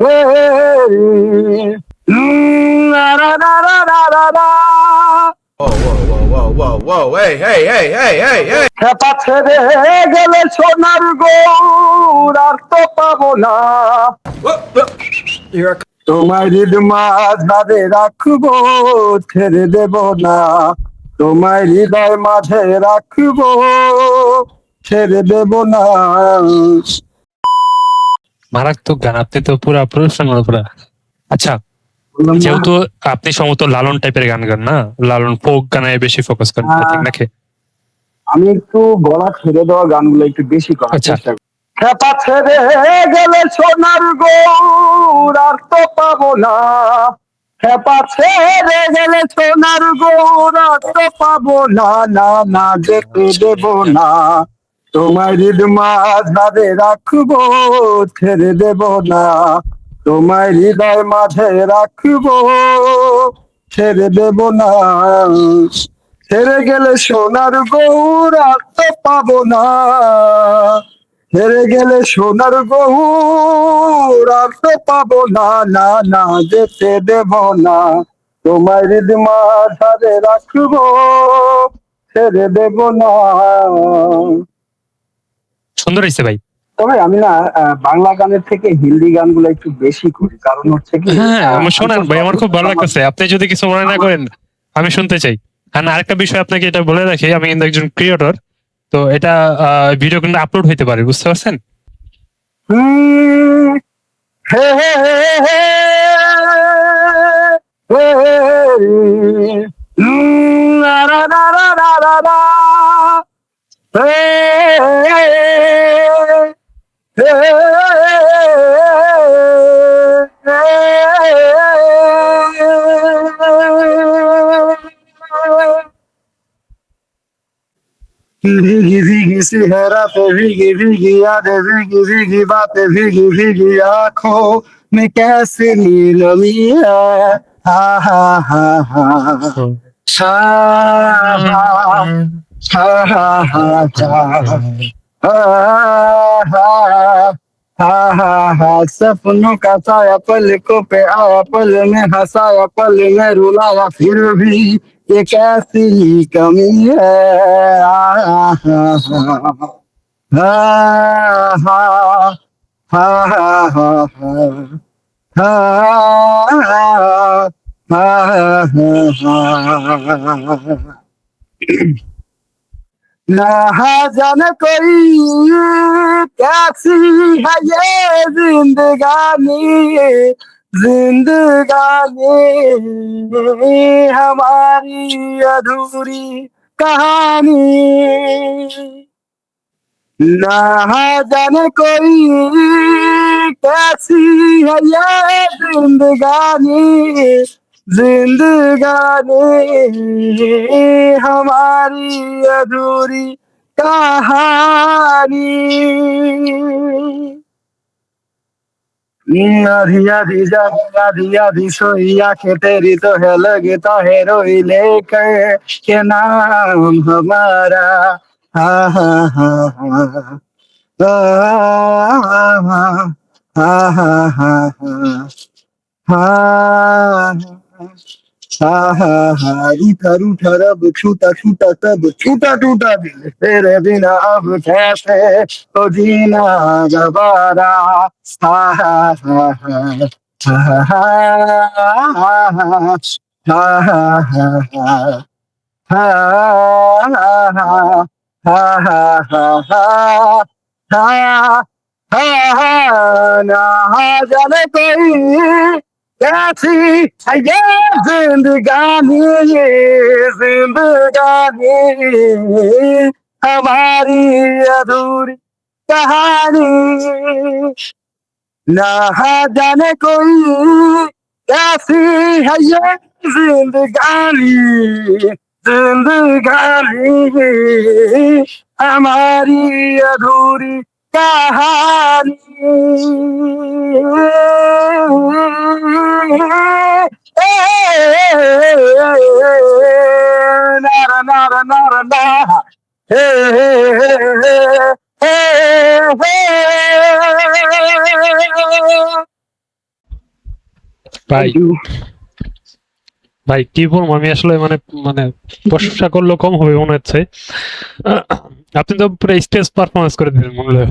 Hey, la, la, la, la, la, la, la. Whoa, whoa, whoa, whoa, whoa, whoa. Hey, hey, hey, hey, hey, hey. খেপা ছেড়ে গেলে সোনার গৌর আর তো পাবো না। Whoa, whoa. Here I come. তোমায় হৃদ মাঝে রাখবো, ছেড়ে দেব না। তোমায় হৃদয় মাঝে রাখবো, ছেড়ে দেব না। মারাত্মক গান, আপনি তো পুরা প্রফেশনাল পুরা। আচ্ছা, বললাম না, যেহেতু আপনি সম্ভবত লালন টাইপের গান গান না, লালন ফোক গানে বেশি ফোকাস করেন, ঠিক আহ, নাকি? আমি একটু গলা ছেড়ে দেওয়া গানগুলো একটু বেশি করার আচ্ছা, চেষ্টা করি। খেপা ছেড়ে গেলে সোনার গৌর আর তো পাবো না। খেপা ছেড়ে গেলে সোনার গৌর আর তো পাবো না, না না যেতে দেব না। তোমায় হৃদ মাঝে রাখবো, ছেড়ে দেব না। তোমায় হৃদয় মাঝে রাখবো, ছেড়ে দেব না। ছেড়ে গেলে সোনার গৌর আর তো পাবো না। হেরে গেলে সোনার গৌর আর তো পাবো না, না না যেতে দেব না। তোমার হৃদ মাঝে রাখবো, ছেড়ে দেব না। সুন্দর হয়েছে ভাই। তবে আমি না বাংলা গানের থেকে হিন্দি গানগুলো একটু বেশি করি, কারণ হচ্ছে কি হ্যাঁ, আমার আমি তো শোনান ভাই, আমার খুব ভালো লাগতেছে। আপনি যদি কিছু মনে না আমার করেন, আমি শুনতে চাই। আর আরেকটা বিষয় আপনাকে এটা বলে রাখি, আমি কিন্তু একজন ক্রিয়েটর। তো এটা ভিডিও কিন্তু আপলোড হইতে পারে, বুঝতে পারছেন? হুম, হে হে হে হে হে লা লা লা লা লা লা লা। হে হে भीगी भीगी सी है रातें, भीगी भीगी यादें, भीगी भीगी बातें, भीगी भीगी आंखों में कैसी नीलमी है। हा हा हा हा হুম। हा हा हा हा हा हा हा हा। सपनों का साया पलकों पे आया, पल में हंसाया, पल में रुलाया, फिर भी ये कैसी कमी है। हा हा हा हा हा हा हा हा हा। ना जाने कोई कैसी है ये जिंदगानी, जिंदगानी हमारी अधूरी कहानी। ना जाने कोई कैसी है ये जिंदगानी, जिंदगानी हमारी अधूरी कहानी। आधी आधी जागी आधी आधी सोई आंखें तेरी तो है लगता है रोई लेकर के नाम हमारा। हा हा हा हा हा हा हा हा हाँ हाँ हाँ हाँ। रूठा रूठा रब छूटा छूटा सब छूटा टूटा दिल तेरे बिना अब कैसे तो जीना गवारा। हाँ हाँ हाँ हाँ हाँ हाँ हाँ हाँ हाँ हाँ हाँ हाँ हाँ हाँ हाँ हाँ हाँ। ना जाने कोई कैसी है ये जिंदगानी, ये जिंदगानी हमारी अधूरी कहानी। ना जाने कोई कैसी है ये जिंदगानी, जिंदगानी हमारी अधूरी कहानी। नारा नारा नारा ना हे हे हे हे हे ভাই Thank you. ভাই কি বলবো আমি আসলে মানে মানে প্রশংসা করলেও কম হবে মনে হচ্ছে। আপনি তো পুরো স্টেজ পারফরমেন্স করে দিলেন মনে হয়।